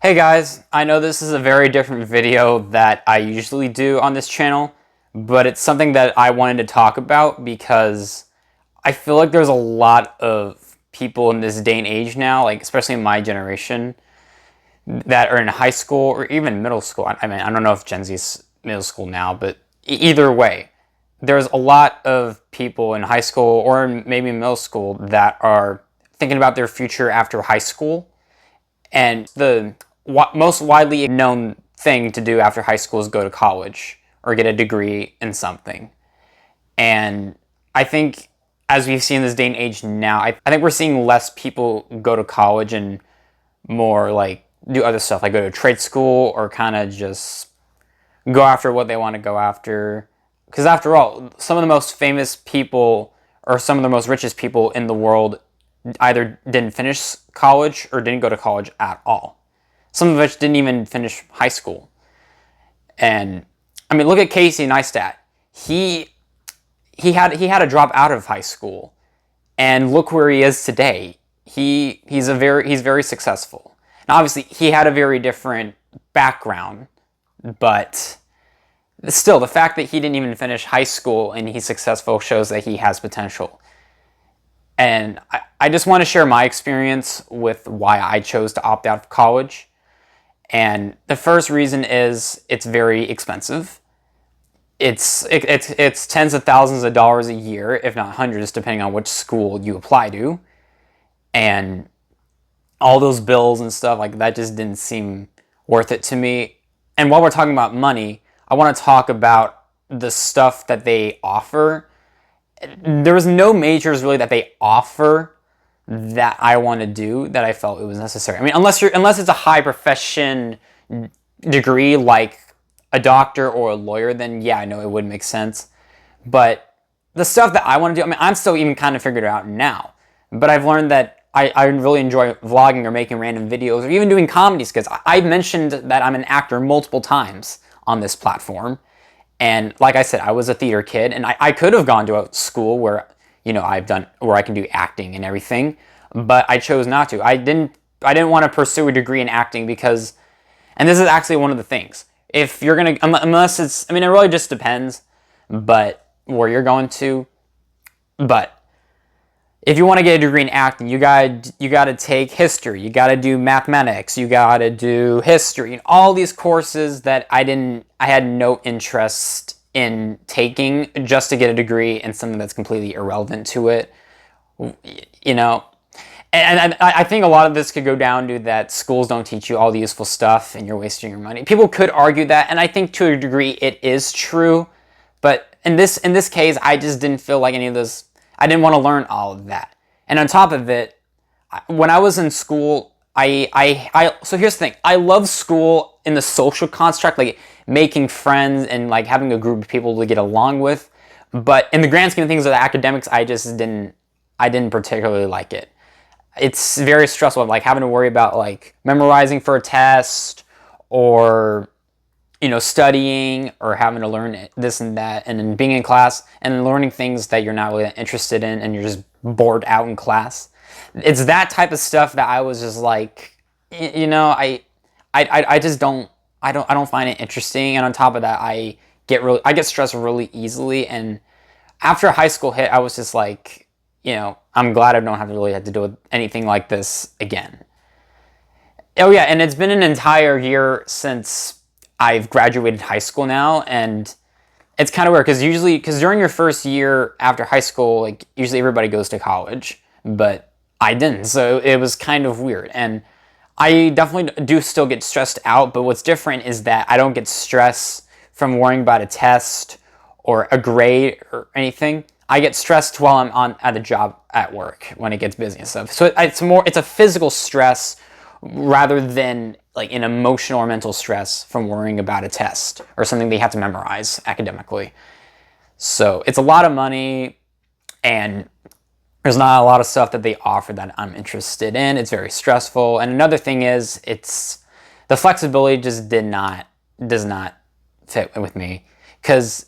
Hey guys, I know this is a very different video that I usually do on this channel, but it's something that I wanted to talk about because I feel like there's a lot of people in this day and age now, like especially in my generation, that are in high school or even middle school. I mean, I don't know if Gen Z's middle school now, but either way, there's a lot of people in high school or maybe middle school that are thinking about their future after high school. And the most widely known thing to do after high school is go to college or get a degree in something. And I think as we've seen this day and age now, I think we're seeing less people go to college and more like do other stuff, like go to trade school or kind of just go after what they want to go after. Because after all, some of the most famous people or some of the most richest people in the world either didn't finish college or didn't go to college at all. Some of which didn't even finish high school. And I mean, look at Casey Neistat. He had to drop out of high school, and look where he is today. He's very successful. Now, obviously, he had a very different background, but still, the fact that he didn't even finish high school and he's successful shows that he has potential. And I just want to share my experience with why I chose to opt out of college. And the first reason is it's very expensive. It's tens of thousands of dollars a year, if not hundreds, depending on which school you apply to. And all those bills and stuff, like that just didn't seem worth it to me. And while we're talking about money, I want to talk about the stuff that they offer. There was no majors really that they offer that I want to do that I felt it was necessary. I mean, unless it's a high profession degree like a doctor or a lawyer, then yeah, I know it would make sense. But the stuff that I want to do, I mean, I'm still even kind of figured it out now. But I've learned that I really enjoy vlogging or making random videos or even doing comedy skits. I mentioned that I'm an actor multiple times on this platform. And like I said, I was a theater kid, and I could have gone to a school where where I can do acting and everything, but I chose not to. I didn't want to pursue a degree in acting because, and this is actually one of the things, if you're gonna, unless it's, I mean, it really just depends, but where you're going to, but if you want to get a degree in acting, you gotta take history, you gotta do mathematics, you gotta do history, and all these courses that I had no interest in taking just to get a degree in something that's completely irrelevant to it, you know. And I think a lot of this could go down to that schools don't teach you all the useful stuff and you're wasting your money. People could argue that, and I think to a degree it is true, but in this case, I just didn't feel like any of this. I didn't want to learn all of that. And on top of it, when I was in school, so here's the thing. I love school in the social construct, like making friends and like having a group of people to get along with. But in the grand scheme of things of the academics, I didn't particularly like it. It's very stressful, like having to worry about like memorizing for a test or studying or having to learn this and that, and then being in class and learning things that you're not really interested in and you're just bored out in class. It's that type of stuff that I was just like, I just don't find it interesting. And on top of that, I get stressed really easily. And after high school hit, I was just like, I'm glad I don't have to deal with anything like this again. Oh yeah, and it's been an entire year since I've graduated high school now, and it's kind of weird because during your first year after high school, like usually everybody goes to college, but I didn't, so it was kind of weird. And I definitely do still get stressed out, but what's different is that I don't get stress from worrying about a test or a grade or anything. I get stressed while I'm at a job at work when it gets busy and stuff. So it's a physical stress rather than like an emotional or mental stress from worrying about a test or something they have to memorize academically. So it's a lot of money, and there's not a lot of stuff that they offer that I'm interested in. It's very stressful. And another thing is the flexibility just does not fit with me. Because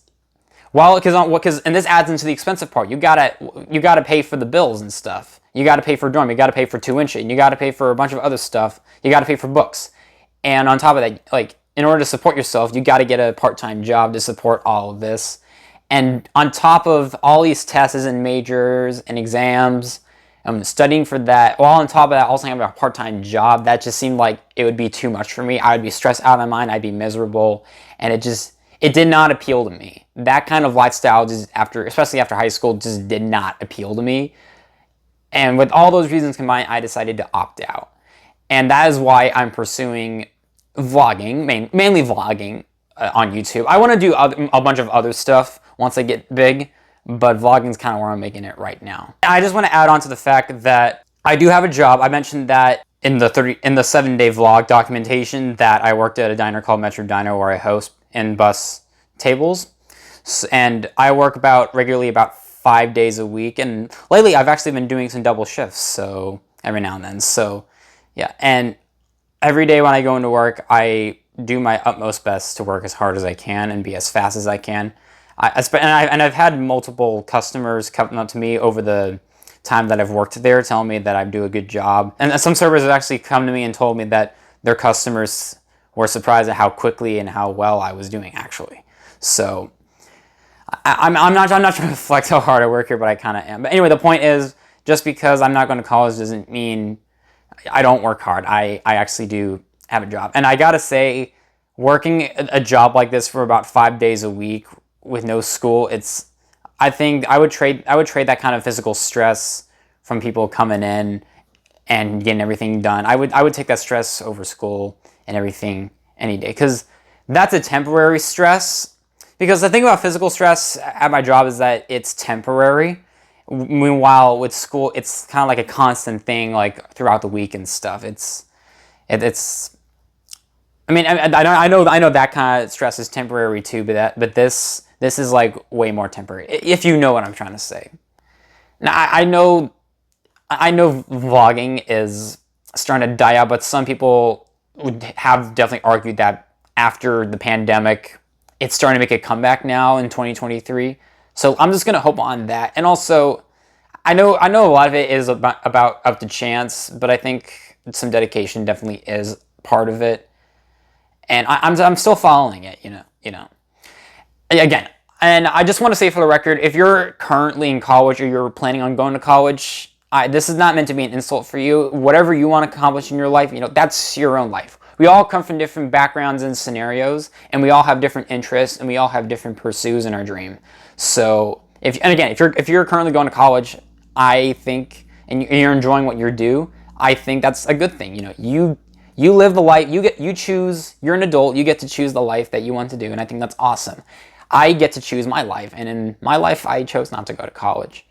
and this adds into the expensive part. You gotta pay for the bills and stuff. You gotta pay for dorm. You gotta pay for tuition. You gotta pay for a bunch of other stuff. You gotta pay for books. And on top of that, like, in order to support yourself, you got to get a part-time job to support all of this. And on top of all these tests and majors and exams, I'm studying for that. While on top of that, also having a part-time job, that just seemed like it would be too much for me. I would be stressed out of my mind. I'd be miserable. And it did not appeal to me. That kind of lifestyle, especially after high school, just did not appeal to me. And with all those reasons combined, I decided to opt out. And that is why I'm pursuing vlogging, mainly vlogging on YouTube. I want to do a bunch of other stuff once I get big, but vlogging is kind of where I'm making it right now. I just want to add on to the fact that I do have a job. I mentioned that in the 7-day vlog documentation that I worked at a diner called Metro Diner where I host and bus tables. And I work regularly about 5 days a week. And lately I've actually been doing some double shifts, so every now and then. So yeah, and every day when I go into work, I do my utmost best to work as hard as I can and be as fast as I can. I've had multiple customers come up to me over the time that I've worked there telling me that I do a good job. And some servers have actually come to me and told me that their customers were surprised at how quickly and how well I was doing, actually. So I'm not trying to flex how hard I work here, but I kind of am. But anyway, the point is, just because I'm not going to college doesn't mean I don't work hard. I actually do have a job. And I gotta say, working a job like this for about 5 days a week with no school, I think I would trade that kind of physical stress from people coming in and getting everything done. I would take that stress over school and everything any day, because that's a temporary stress. Because the thing about physical stress at my job is that it's temporary. Meanwhile, with school, it's kind of like a constant thing, like throughout the week and stuff. I mean, I know that kind of stress is temporary too, but this is like way more temporary, if you know what I'm trying to say. Now, I know vlogging is starting to die out, but some people would have definitely argued that after the pandemic, it's starting to make a comeback now in 2023. So I'm just gonna hope on that. And also, I know a lot of it is about up to chance, but I think some dedication definitely is part of it. And I'm still following it, you know. Again, and I just want to say for the record, if you're currently in college or you're planning on going to college, this is not meant to be an insult for you. Whatever you want to accomplish in your life, that's your own life. We all come from different backgrounds and scenarios, and we all have different interests, and we all have different pursuits in our dream. So, if you're currently going to college, I think, and you're enjoying what you do, I think that's a good thing. You live the life, you choose, you're an adult, you get to choose the life that you want to do, and I think that's awesome. I get to choose my life, and in my life, I chose not to go to college.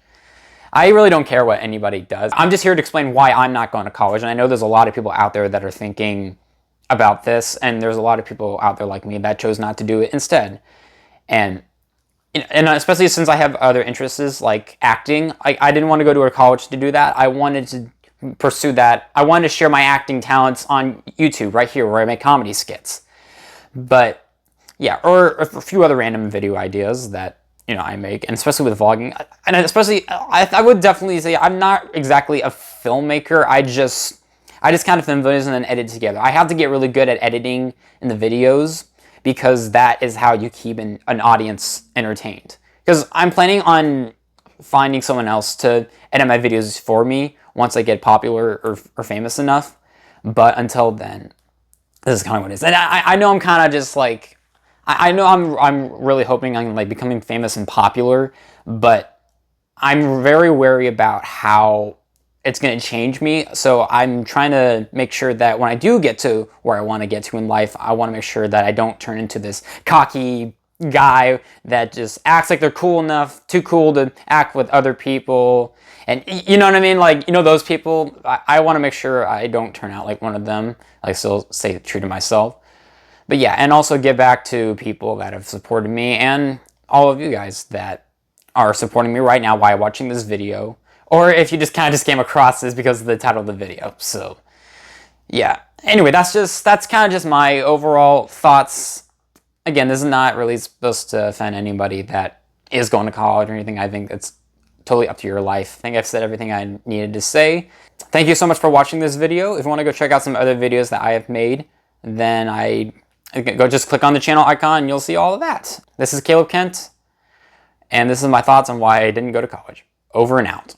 I really don't care what anybody does. I'm just here to explain why I'm not going to college, and I know there's a lot of people out there that are thinking about this, and there's a lot of people out there like me that chose not to do it instead. And especially since I have other interests like acting, I didn't want to go to a college to do that. I wanted to pursue that. I wanted to share my acting talents on YouTube right here where I make comedy skits. But yeah, or a few other random video ideas that I make, and especially with vlogging, and especially I would definitely say I'm not exactly a filmmaker. I just kind of film videos and then edit together. I have to get really good at editing in the videos, because that is how you keep an audience entertained. Because I'm planning on finding someone else to edit my videos for me once I get popular or famous enough. But until then, this is kind of what it is. And I know I'm kind of just like, I know I'm really hoping I'm like becoming famous and popular, but I'm very wary about how it's going to change me. So I'm trying to make sure that when I do get to where I want to get to in life, I want to make sure that I don't turn into this cocky guy that just acts like they're cool enough, too cool to act with other people. And you know what I mean? Like, those people, I want to make sure I don't turn out like one of them. I still stay true to myself. But yeah, and also give back to people that have supported me and all of you guys that are supporting me right now while watching this video. Or if you just kind of came across this because of the title of the video. So, yeah. Anyway, that's kind of just my overall thoughts. Again, this is not really supposed to offend anybody that is going to college or anything. I think it's totally up to your life. I think I've said everything I needed to say. Thank you so much for watching this video. If you want to go check out some other videos that I have made, then I go just click on the channel icon and you'll see all of that. This is Caleb Kent, and this is my thoughts on why I didn't go to college. Over and out.